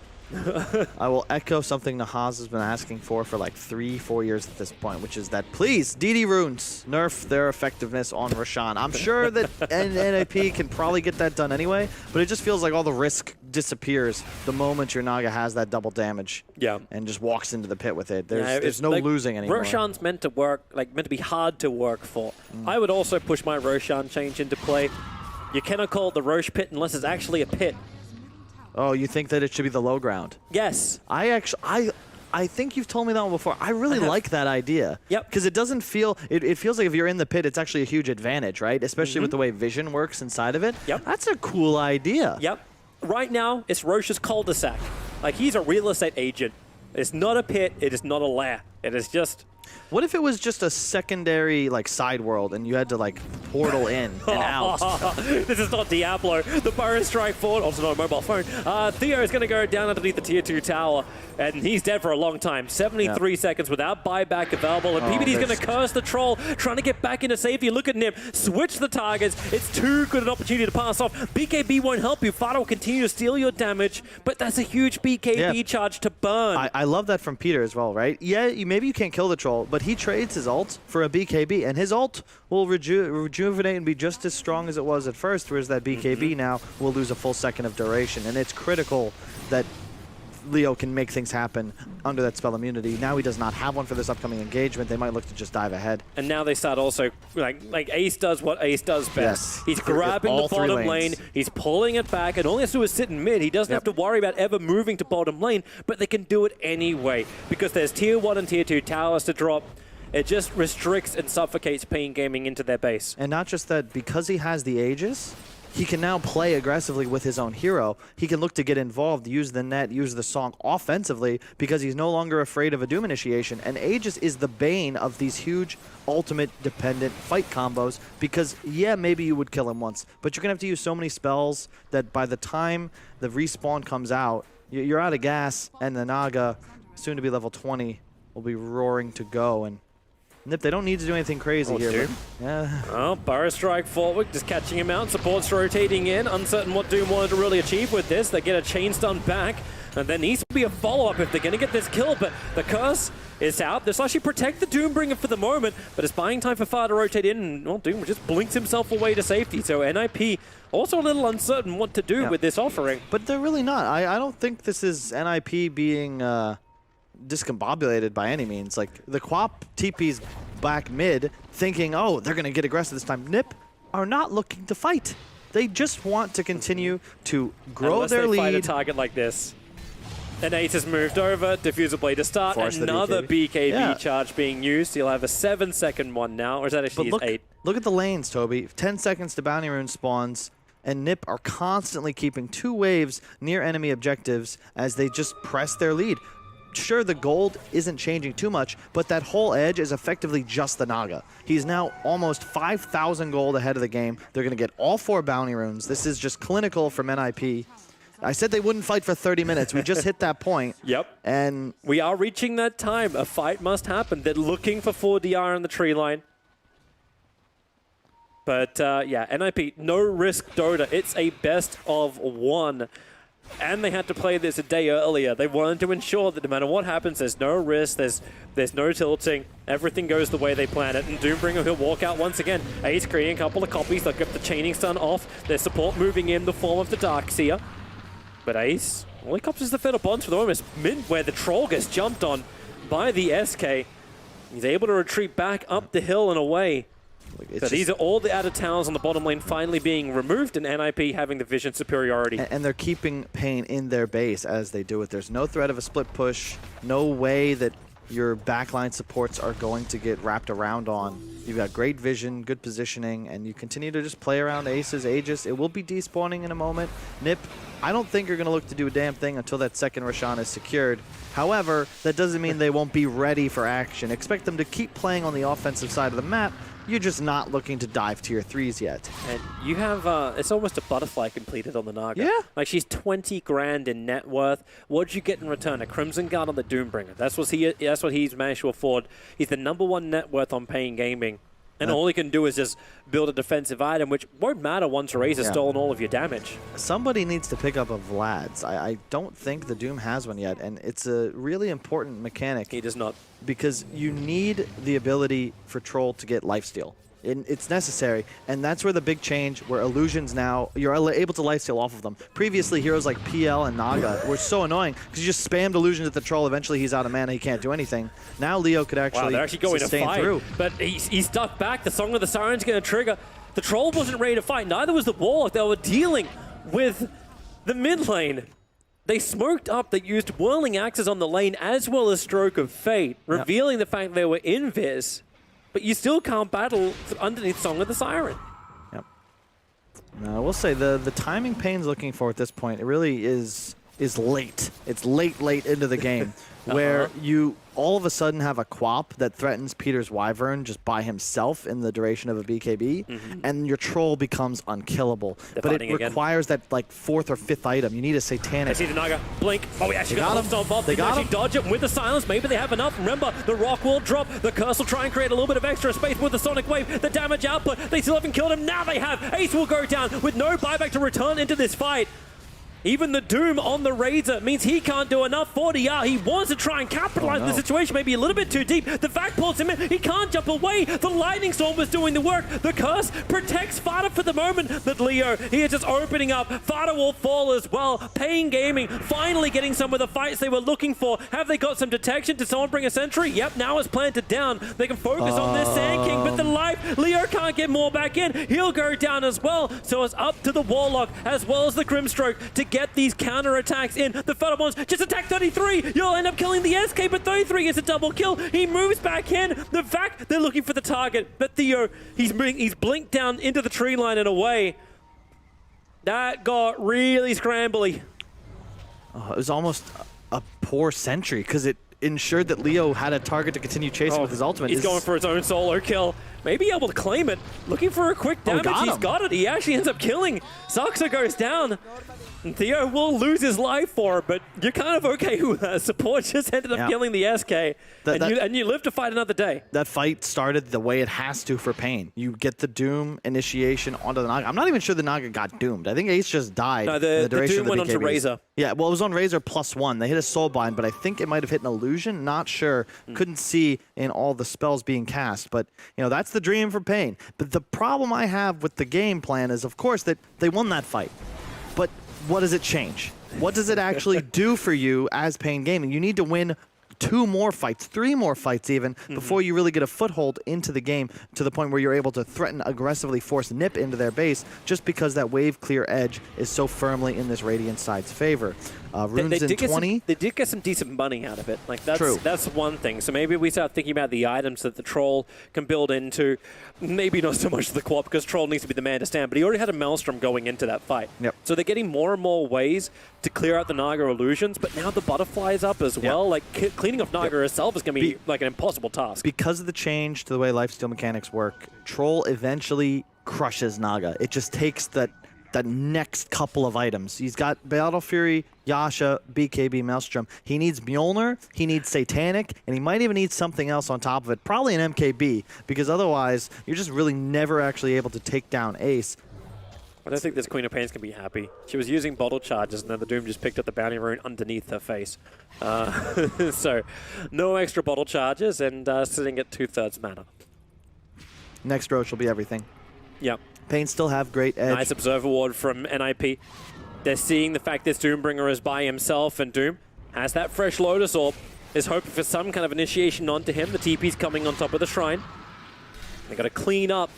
I will echo something Nahaz has been asking for like 3-4 years at this point, which is that please, DD runes, nerf their effectiveness on Roshan. I'm sure that NIP can probably get that done anyway, but it just feels like all the risk disappears the moment your Naga has that double damage. Yeah. And just walks into the pit with it. There's no like, losing anymore. Roshan's meant to work, like meant to be hard to work for. I would also push my Roshan change into play. You cannot call it the Roche pit unless it's actually a pit. Oh, you think that it should be the low ground? Yes. I think you've told me that one before. I really like that idea. Yep. Because it doesn't feel, it feels like if you're in the pit, it's actually a huge advantage, right? Especially with the way vision works inside of it. Yep. That's a cool idea. Yep. Right now, it's Roche's cul-de-sac. Like, he's a real estate agent. It's not a pit. It is not a lair. It is just... What if it was just a secondary, like, side world and you had to, like, portal in and out? This is not Diablo. The Burrow Strike forward. Also not a mobile phone. Theo is going to go down underneath the Tier 2 tower, and he's dead for a long time. 73 seconds without buyback available, and PPD's going to curse the Troll, trying to get back into safety. Look at Nip. Switch the targets. It's too good an opportunity to pass off. BKB won't help you. Fada will continue to steal your damage, but that's a huge BKB charge to burn. I love that from Peter as well, right? Yeah, maybe you can't kill the Troll, but he trades his ult for a BKB, and his ult will rejuvenate and be just as strong as it was at first, whereas that BKB now will lose a full second of duration. And it's critical that Leo can make things happen under that spell immunity. Now he does not have one for this upcoming engagement. They might look to just dive ahead. And now they start also, like Ace does what Ace does best. Yes. He's grabbing the bottom lane, he's pulling it back, and all he has to do is sit in mid. He doesn't have to worry about ever moving to bottom lane, but they can do it anyway, because there's Tier 1 and Tier 2 towers to drop. It just restricts and suffocates Pain Gaming into their base. And not just that, because he has the Aegis, he can now play aggressively with his own hero. He can look to get involved, use the net, use the song offensively, because he's no longer afraid of a Doom initiation. And Aegis is the bane of these huge ultimate-dependent fight combos, because, yeah, maybe you would kill him once, but you're going to have to use so many spells that by the time the respawn comes out, you're out of gas, and the Naga, soon to be level 20, will be roaring to go. And Nip, they don't need to do anything crazy here. But, yeah. Oh, Burrow Strike forward, just catching him out. Support's rotating in, uncertain what Doom wanted to really achieve with this. They get a chain stun back, and there needs to be a follow-up if they're going to get this kill, but the curse is out. This actually protect the Doombringer for the moment, but it's buying time for Far to rotate in, and well, Doom just blinks himself away to safety. So NIP also a little uncertain what to do with this offering. But they're really not. I don't think this is NIP being discombobulated by any means. Like, the Quap TP's back mid thinking, oh, they're going to get aggressive this time. NIP are not looking to fight. They just want to continue to grow Unless their they lead. fight a target like this. And Ace has moved over, Diffusal Blade to start, another BKB charge being used. He'll have a 7-second one now, or is that actually his 8? Look at the lanes, Toby. 10 seconds to Bounty Rune spawns, and NIP are constantly keeping 2 waves near enemy objectives as they just press their lead. Sure, the gold isn't changing too much, but that whole edge is effectively just the Naga. He's now almost 5,000 gold ahead of the game. They're going to get all 4 Bounty Runes. This is just clinical from NIP. I said they wouldn't fight for 30 minutes. We just hit that point. Yep. And we are reaching that time. A fight must happen. They're looking for 4DR on the tree line. But yeah, NIP, no risk Dota. It's a best of 1. And they had to play this a day earlier. They wanted to ensure that no matter what happens, there's no risk, there's no tilting. Everything goes the way they plan it. And Doombringer will walk out once again. Ace creating a couple of copies. They'll get the chaining stun off. Their support moving in the form of the Darkseer. But Ace only copies the Fatal Bonds for the moment. It's mid where the Troll gets jumped on by the SK. He's able to retreat back up the hill and away. So these are all the outer towers on the bottom lane finally being removed, and NIP having the vision superiority. And they're keeping Pain in their base as they do it. There's no threat of a split push, no way that your backline supports are going to get wrapped around on. You've got great vision, good positioning, and you continue to just play around Aces, Aegis. It will be despawning in a moment. Nip, I don't think you're going to look to do a damn thing until that second Roshan is secured. However, that doesn't mean they won't be ready for action. Expect them to keep playing on the offensive side of the map. You're just not looking to dive tier 3s yet. And you have, it's almost a butterfly completed on the Naga. Yeah. Like, she's 20 grand in net worth. What'd you get in return? A Crimson Guard on the Doombringer. That's what he's managed to afford. He's the #1 net worth on Pain Gaming. And all he can do is just build a defensive item, which won't matter once Razor's stolen all of your damage. Somebody needs to pick up a Vlad's. I don't think the Doom has one yet, and it's a really important mechanic. He does not. Because you need the ability for Troll to get lifesteal. It's necessary, and that's where the big change, where illusions now, you're able to lifesteal off of them. Previously, heroes like PL and Naga were so annoying because you just spammed illusions at the Troll. Eventually, he's out of mana, he can't do anything. Now Leo could actually, they're actually going to fight, through. But he's stuck back. The Song of the Siren's going to trigger. The Troll wasn't ready to fight. Neither was the Warlock. They were dealing with the mid lane. They smoked up, they used Whirling Axes on the lane as well as Stroke of Fate, revealing the fact they were invis. But you still can't battle underneath Song of the Siren. Yep. Now, I will say the timing Pain's looking for at this point, it really is late. It's late into the game, where you all of a sudden have a Quap that threatens Peter's Wyvern just by himself in the duration of a BKB, and your Troll becomes unkillable. But it requires that like 4th or 5th item. You need a Satanic. I see the Naga blink. Oh, we actually got him. They got him. Dodge it with the silence. Maybe they have enough. Remember, the rock will drop. The curse will try and create a little bit of extra space with the Sonic Wave. The damage output. They still haven't killed him. Now they have. Ace will go down with no buyback to return into this fight. Even the Doom on the Razor means he can't do enough for DR. He wants to try and capitalize the situation, maybe a little bit too deep. The Vac pulls him in. He can't jump away. The Lightning Storm was doing the work. The Curse protects Fada for the moment. But Leo, he is just opening up. Fada will fall as well. Pain Gaming finally getting some of the fights they were looking for. Have they got some detection? Did someone bring a sentry? Yep, now it's planted down. They can focus on this Sand King, but the life, Leo can't get more back in. He'll go down as well. So it's up to the Warlock as well as the Grimstroke to get these counter-attacks in. The Pheromones just attack 33. You'll end up killing the SK, but 33 gets a double kill. He moves back in. The fact they're looking for the target, but Theo, he's blinked down into the tree line and away. That got really scrambly. It was almost a poor sentry because it ensured that Leo had a target to continue chasing with his ultimate. He's going for his own solo kill. Maybe able to claim it. Looking for a quick damage. He's got it. He actually ends up killing. Saxa goes down. And Theo will lose his life for it, but you're kind of okay with that. Support just ended up killing the SK, and you live to fight another day. That fight started the way it has to for Pain. You get the Doom initiation onto the Naga. I'm not even sure the Naga got doomed. I think Ace just died. No, in the duration Doom of the went onto BKBs. Razor. Yeah, well, it was on Razor +1. They hit a Soulbind, but I think it might have hit an Illusion. Not sure. Couldn't see in all the spells being cast, but that's the dream for Pain. But the problem I have with the game plan is, of course, that they won that fight. But what does it change? What does it actually do for you as Pain Gaming? You need to win 2 more fights, 3 more fights even, before you really get a foothold into the game to the point where you're able to threaten, aggressively force Nip into their base just because that wave clear edge is so firmly in this Radiant side's favor. Runes in 20. They did get some decent money out of it. Like that's one thing. So maybe we start thinking about the items that the Troll can build into. Maybe not so much the Quap, because Troll needs to be the man to stand, but he already had a Maelstrom going into that fight. Yep. So they're getting more and more ways to clear out the Naga illusions, but now the Butterfly is up as well. Like cleaning off Naga herself is going to be like an impossible task. Because of the change to the way lifesteal mechanics work, Troll eventually crushes Naga. It just takes that next couple of items. He's got Battle Fury, Yasha, BKB, Maelstrom. He needs Mjolnir, he needs Satanic, and he might even need something else on top of it. Probably an MKB, because otherwise you're just really never actually able to take down Ace. I don't think this Queen of Pains can be happy. She was using bottle charges, and then the Doom just picked up the bounty rune underneath her face. So no extra bottle charges, and sitting at 2/3 mana. Next Roach will be everything. Yep. Pain still have great edge. Nice Observer Ward from NIP. They're seeing the fact this Doombringer is by himself, and Doom has that fresh Lotus Orb, is hoping for some kind of initiation onto him. The TP's coming on top of the shrine. They got to clean up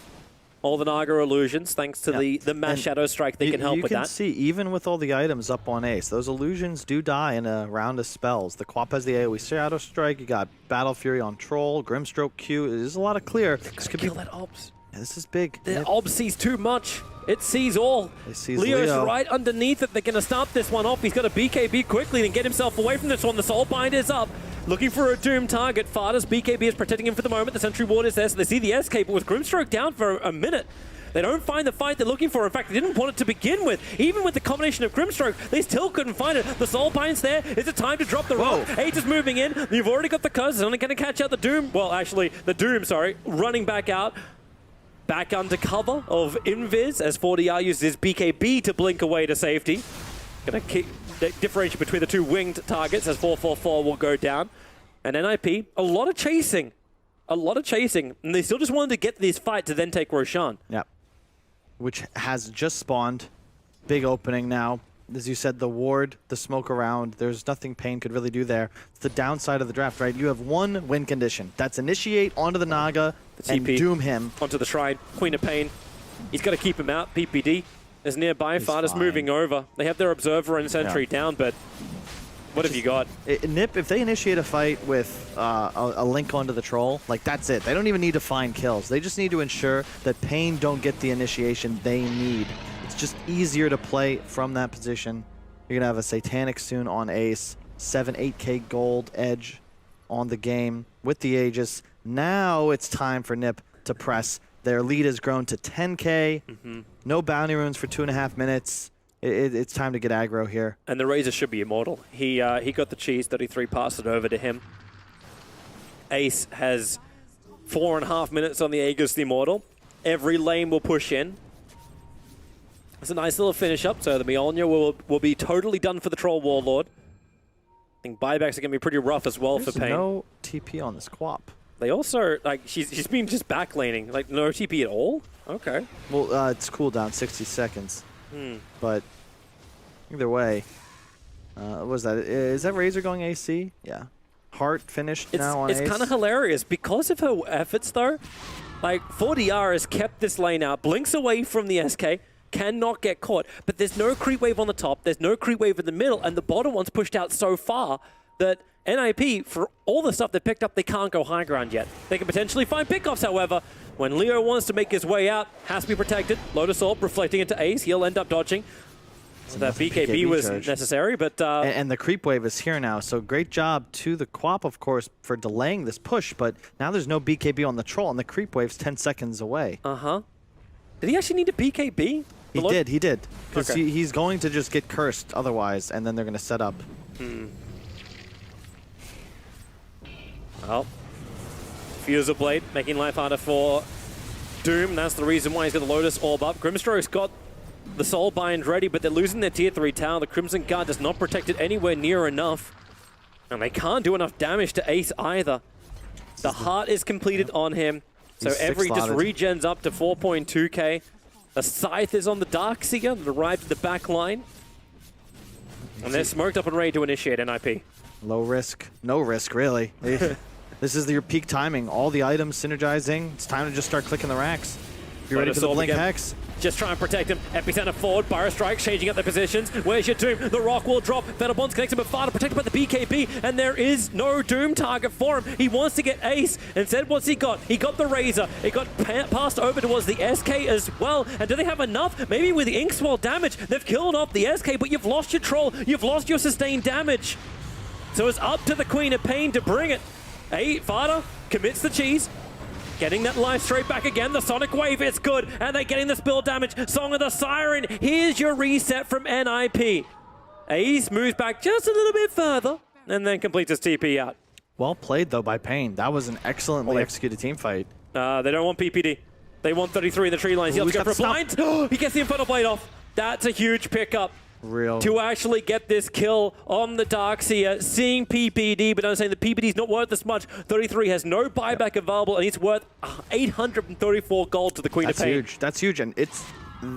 all the Naga illusions, thanks to the mass shadow strike. They can help with that. You can see, even with all the items up on Ace, those illusions do die in a round of spells. The Quap has the AoE shadow strike. You got Battle Fury on Troll, Grimstroke Q. There's a lot of clear. This could kill that Obs. Yeah, this is big. The Obs sees too much. It sees all. It sees Leo's Leo. right underneath it. They're going to stop this one off. He's got a BKB quickly and get himself away from this one. The Soul Bind is up. Looking for a Doom target. Fada's BKB is protecting him for the moment. The Sentry Ward is there, so they see the SK, but with Grimstroke down for a minute, they don't find the fight they're looking for. In fact, they didn't want it to begin with. Even with the combination of Grimstroke, they still couldn't find it. The Soul Bind's there. Is it time to drop the rope? Eight is moving in. You've already got the Curse. It's only going to catch out the Doom. Well, actually, the Doom, sorry, running back out. Back under cover of Invis as 40R uses his BKB to blink away to safety. Going to differentiate between the two winged targets as 444 will go down. And NIP, a lot of chasing. A lot of chasing. And they still just wanted to get this fight to then take Roshan. Yep. Which has just spawned. Big opening now. As you said, the ward, the smoke around, there's nothing Pain could really do there. It's the downside of the draft, right? You have one win condition. That's initiate onto the Naga and doom him. Onto the Shrine. Queen of Pain. He's got to keep him out. PPD is nearby. Fada's moving over. They have their Observer and Sentry down, but what have you got? Nip, if they initiate a fight with a link onto the Troll, like that's it. They don't even need to find kills. They just need to ensure that Pain don't get the initiation they need. It's just easier to play from that position. You're going to have a Satanic soon on Ace. 8K gold edge on the game with the Aegis. Now it's time for Nip to press. Their lead has grown to 10K. No bounty runes for 2.5 minutes. It's time to get aggro here. And the Razor should be immortal. He got the cheese, 33, passed it over to him. Ace has 4.5 minutes on the Aegis the Immortal. Every lane will push in. It's a nice little finish up, so the Mjolnir will be totally done for the Troll Warlord. I think buybacks are going to be pretty rough as well for Pain. No TP on this Quap. They also, like, she's been just backlaning. Like, no TP at all? Okay. Well, it's cooldown 60 seconds. But either way, what was that? Is that Razor going AC? Yeah. Heart finished now on Ace. It's kind of hilarious. Because of her efforts, though, like, 40R has kept this lane out, blinks away from the SK, cannot get caught. But there's no creep wave on the top, there's no creep wave in the middle, and the bottom one's pushed out so far that NIP, for all the stuff they picked up, they can't go high ground yet. They can potentially find pickoffs, however. When Leo wants to make his way out, has to be protected. Lotus Orb reflecting into Ace, he'll end up dodging. So that BKB was necessary, but... and the creep wave is here now, so great job to the Quap, of course, for delaying this push, but now there's no BKB on the Troll, and the creep wave's 10 seconds away. Did he actually need a BKB? He did. Because he's going to just get cursed otherwise, and then they're going to set up. Well, Fuser Blade making life harder for Doom. That's the reason why he's got the Lotus Orb up. Grimstroke's got the Soul Bind ready, but they're losing their tier 3 tower. The Crimson Guard does not protect it anywhere near enough. And they can't do enough damage to Ace either. The Heart is completed on him. So every just regens up to 4.2k. The Scythe is on the Darkseer that arrived at the back line. And they're smoked up and ready to initiate NIP. Low risk. No risk, really. This is your peak timing. All the items synergizing. It's time to just start clicking the racks. If you're ready for the Blink Hex. Just try and protect him. Epicenter forward. Pyro Strike changing up their positions. Where's your Doom? The Rock will drop. Feather Bonds connects him with Fada, protected by the BKB, and there is no Doom target for him. He wants to get Ace. Instead, what's he got? He got the Razor. It got passed over towards the SK as well. And do they have enough? Maybe with the Inkswell damage, they've killed off the SK, but you've lost your Troll. You've lost your sustained damage. So it's up to the Queen of Pain to bring it. Fada commits the cheese. Getting that life straight back again. The Sonic Wave, it's good. And they're getting the spill damage. Song of the Siren. Here's your reset from NIP. Ace moves back just a little bit further and then completes his TP out. Well played, though, by Pain. That was an excellently executed team fight. They don't want PPD. They want 33 in the tree lines. He'll go for a blind. He gets the Infernal Blade off. That's a huge pickup. To actually get this kill on the Darkseer, seeing PPD, but understanding the PPD is not worth this much. 33 has no buyback available, and it's worth 834 gold to the Queen of Pain. That's huge. That's huge, and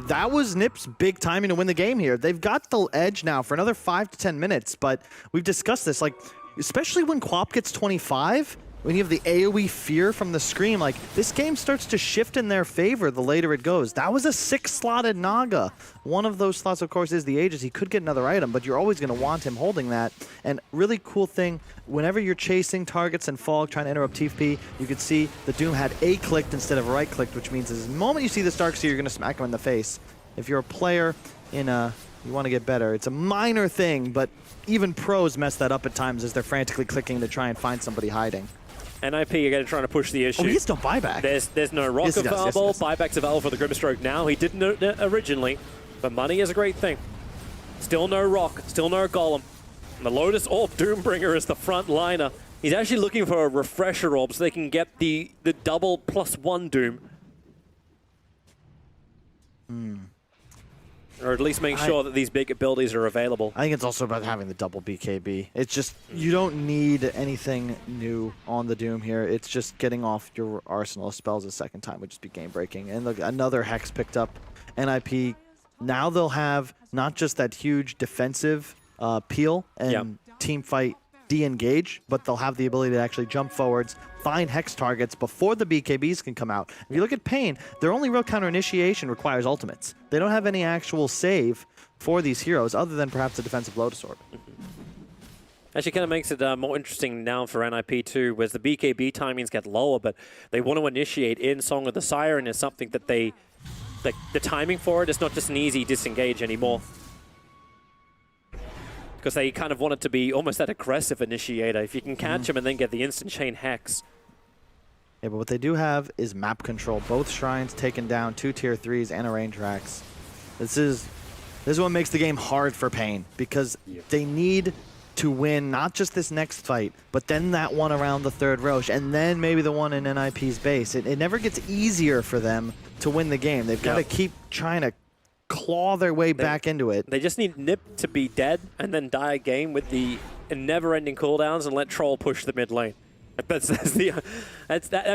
that was Nip's big timing to win the game here. They've got the edge now for another 5 to 10 minutes, but we've discussed this, like, especially when Quap gets 25, when you have the AoE fear from the Scream, like, this game starts to shift in their favor the later it goes. That was a 6-slotted Naga. One of those slots, of course, is the Aegis. He could get another item, but you're always going to want him holding that. And really cool thing, whenever you're chasing targets and Fog trying to interrupt TFP, you could see the Doom had A clicked instead of right clicked, which means the moment you see this Darkseer, you're going to smack him in the face. If you're a player in a, you want to get better, it's a minor thing, but even pros mess that up at times as they're frantically clicking to try and find somebody hiding. NIP again trying to push the issue. Oh, he has no buyback. There's no rock available. Buyback's available for the Grimstroke now. He didn't originally, but money is a great thing. Still no rock, still no golem. And the Lotus Orb Doombringer is the front liner. He's actually looking for a refresher orb so they can get the double +1 Doom. Or at least make sure that these big abilities are available. I think it's also about having the double BKB. It's just, you don't need anything new on the Doom here. It's just getting off your arsenal of spells a second time would just be game breaking. And look, another Hex picked up. NIP, now they'll have not just that huge defensive peel and team fight de-engage, but they'll have the ability to actually jump forwards, find Hex targets before the BKBs can come out. If you look at Pain, their only real counter initiation requires ultimates. They don't have any actual save for these heroes other than perhaps the defensive Lotus Orb. Actually kind of makes it more interesting now for NIP too, whereas the BKB timings get lower, but they want to initiate in Song of the Siren is something that they, like the timing for it is not just an easy disengage anymore. Because they kind of want it to be almost that aggressive initiator. If you can catch him and then get the instant chain Hex. Yeah, but what they do have is map control. Both shrines taken down, 2 tier 3s and a range racks. This is what makes the game hard for Pain, because they need to win not just this next fight, but then that one around the third Roche, and then maybe the one in NIP's base. It never gets easier for them to win the game. They've got to keep trying to claw their way back into it. They just need Nip to be dead and then die a game with the never-ending cooldowns and let Troll push the mid lane. I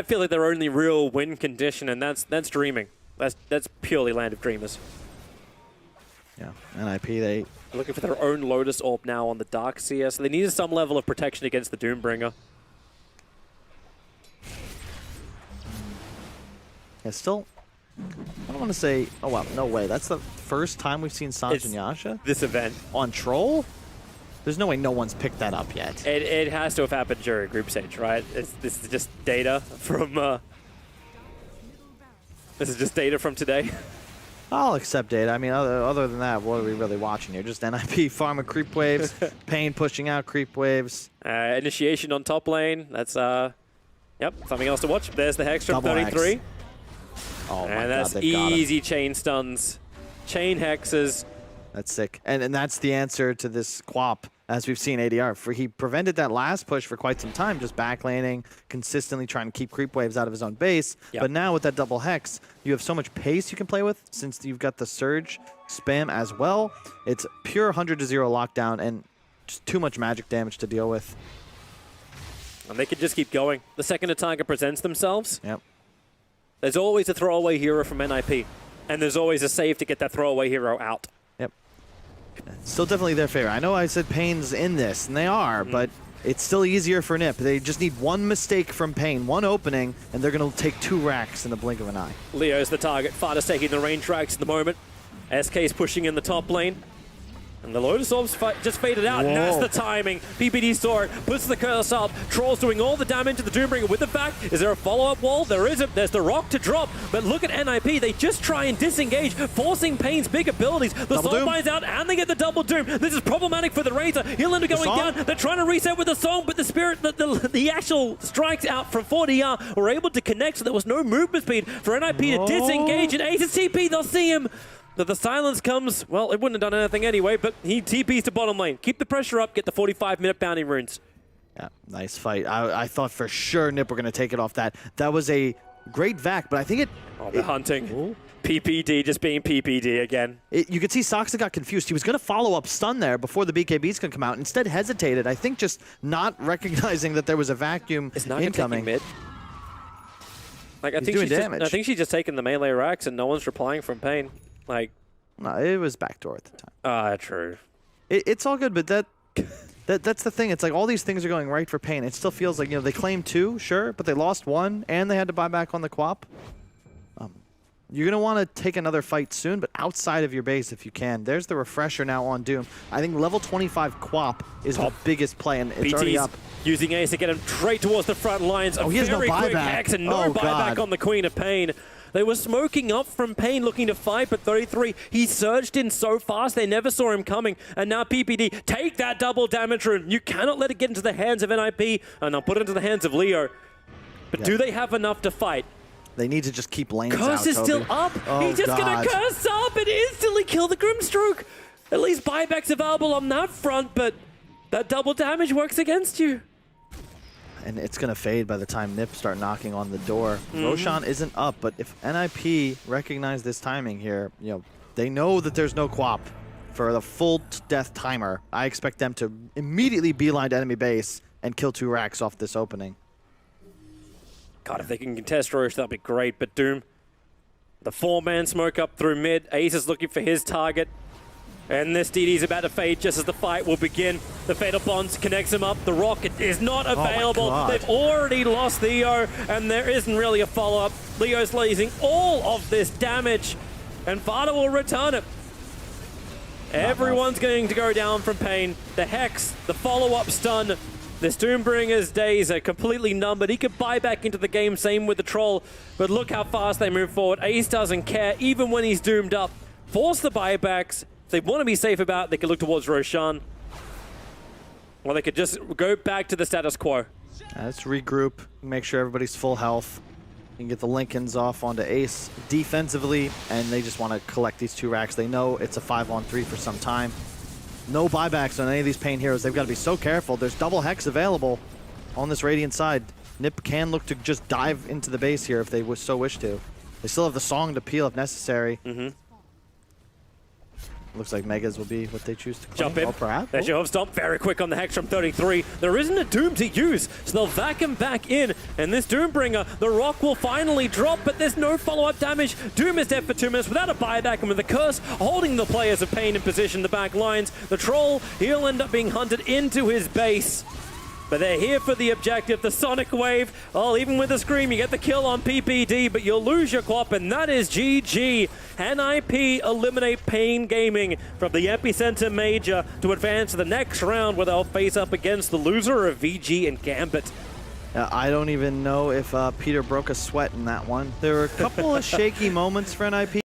feel like their only real win condition, and that's dreaming. That's purely Land of Dreamers. Yeah, NIP, they looking for their own Lotus Orb now on the Darkseer, so they needed some level of protection against the Doombringer. Yeah, still, I don't want to say, oh wow, no way. That's the first time we've seen Sanj and Yasha this event on Troll? There's no way no one's picked that up yet. It has to have happened during group stage, right? This is just data from this is just data from today. I'll accept data. I mean, other than that, what are we really watching here? Just NIP farming creep waves, Pain pushing out creep waves. Initiation on top lane. That's yep, something else to watch. There's the Hex from Double 33. Hex. Oh my and that's God, they've got him. easy chain stuns, chain hexes. That's sick. And that's the answer to this Quap, as we've seen ADR. He prevented that last push for quite some time, just backlaning, consistently trying to keep creep waves out of his own base. Yep. But now with that double Hex, you have so much pace you can play with, since you've got the Surge spam as well. It's pure 100-0 lockdown and just too much magic damage to deal with. And they can just keep going. The second a target presents themselves, Yep. there's always a throwaway hero from NIP. And there's always a save to get that throwaway hero out. Yep. Still definitely their favor. I know I said Pain's in this, and they are, but it's still easier for Nip. They just need one mistake from Pain, one opening, and they're going to take 2 racks in the blink of an eye. Leo's the target. Farda's taking the range racks at the moment. SK's pushing in the top lane. And the Lotus Orbs just faded out, and that's the timing. PPD saw it, puts the curse up. Troll's doing all the damage to the Doombringer with the fact. Is there a follow-up wall? There isn't. There's the rock to drop. But look at NIP. They just try and disengage, forcing Pain's big abilities. The Soul Binds out, and they get the double Doom. This is problematic for the Razor. He'll end up going down. They're trying to reset with the Song, but the Spirit, the actual strikes out from 4DR were able to connect, so there was no movement speed for NIP to disengage. And Ace TP, they'll see him. The silence comes, well, it wouldn't have done anything anyway, but he TPs to bottom lane. Keep the pressure up, get the 45-minute bounty runes. Yeah, nice fight. I thought for sure Nip were going to take it off that. That was a great vac, but I think it... Oh, they're hunting. PPD just being PPD again. You could see Soxa got confused. He was going to follow up stun there before the BKBs could come out. Instead hesitated. I think just not recognizing that there was a vacuum incoming. Mid. Like, I think she's just taking the melee racks and no one's replying from Pain. Like, no, it was backdoor at the time. True. It's all good, but that That's the thing. It's like all these things are going right for Pain. It still feels like, you know, they claimed 2, sure, but they lost 1, and they had to buy back on the Quap. You're going to want to take another fight soon, but outside of your base if you can. There's the refresher now on Doom. I think level 25 Quap is the biggest play, and it's already up. Using Ace to get him straight towards the front lines. Oh, he has no very quick buyback. Hex and no buyback on the Queen of Pain. They were smoking up from Pain looking to fight, but 33, he surged in so fast they never saw him coming. And now PPD, take that double damage rune. You cannot let it get into the hands of NIP, and they'll put it into the hands of Leo. But do they have enough to fight? They need to just keep lanes out, Curse is still up. Oh, He's just going to curse up and instantly kill the Grimstroke. At least buyback's available on that front, but that double damage works against you. And it's going to fade by the time Nip start knocking on the door. Roshan isn't up, but if NIP recognize this timing here, you know, they know that there's no Quap for the full death timer. I expect them to immediately beeline to enemy base and kill 2 racks off this opening. God, if they can contest Roche, that'd be great. But Doom, the 4-man smoke up through mid. Ace is looking for his target. And this DD's about to fade just as the fight will begin. The Fatal Bonds connects him up. The rocket is not available. They've already lost Leo, and there isn't really a follow-up. Leo's losing all of this damage, and Vada will return it. Everyone's going to go down from Pain. The Hex, the follow-up stun. This Doombringer's days are completely numbered. He could buy back into the game, same with the Troll, but look how fast they move forward. Ace doesn't care, even when he's doomed up. Force the buybacks. If they want to be safe about it, they could look towards Roshan. Or they could just go back to the status quo. Let's regroup, make sure everybody's full health. You can get the Lincolns off onto Ace defensively, and they just want to collect these 2 racks. They know it's a 5-on-3 for some time. No buybacks on any of these Pain heroes. They've got to be so careful. There's double Hex available on this Radiant side. Nip can look to just dive into the base here if they so wish to. They still have the Song to peel if necessary. Looks like Megas will be what they choose to claim. Jump in. Oh, perhaps. There's your stomp. Very quick on the Hex from 33. There isn't a Doom to use, so they'll vacuum back in. And this Doombringer, the rock will finally drop, but there's no follow-up damage. Doom is dead for 2 minutes without a buyback, and with the Curse holding the players of Pain in position, the back lines. The Troll, he'll end up being hunted into his base. But they're here for the objective, the Sonic Wave. Oh, even with the Scream, you get the kill on PPD, but you'll lose your Quap, and that is GG. NIP eliminate Pain Gaming from the Epicenter Major to advance to the next round where they'll face up against the loser of VG and Gambit. I don't even know if Peter broke a sweat in that one. There were a couple of shaky moments for NIP.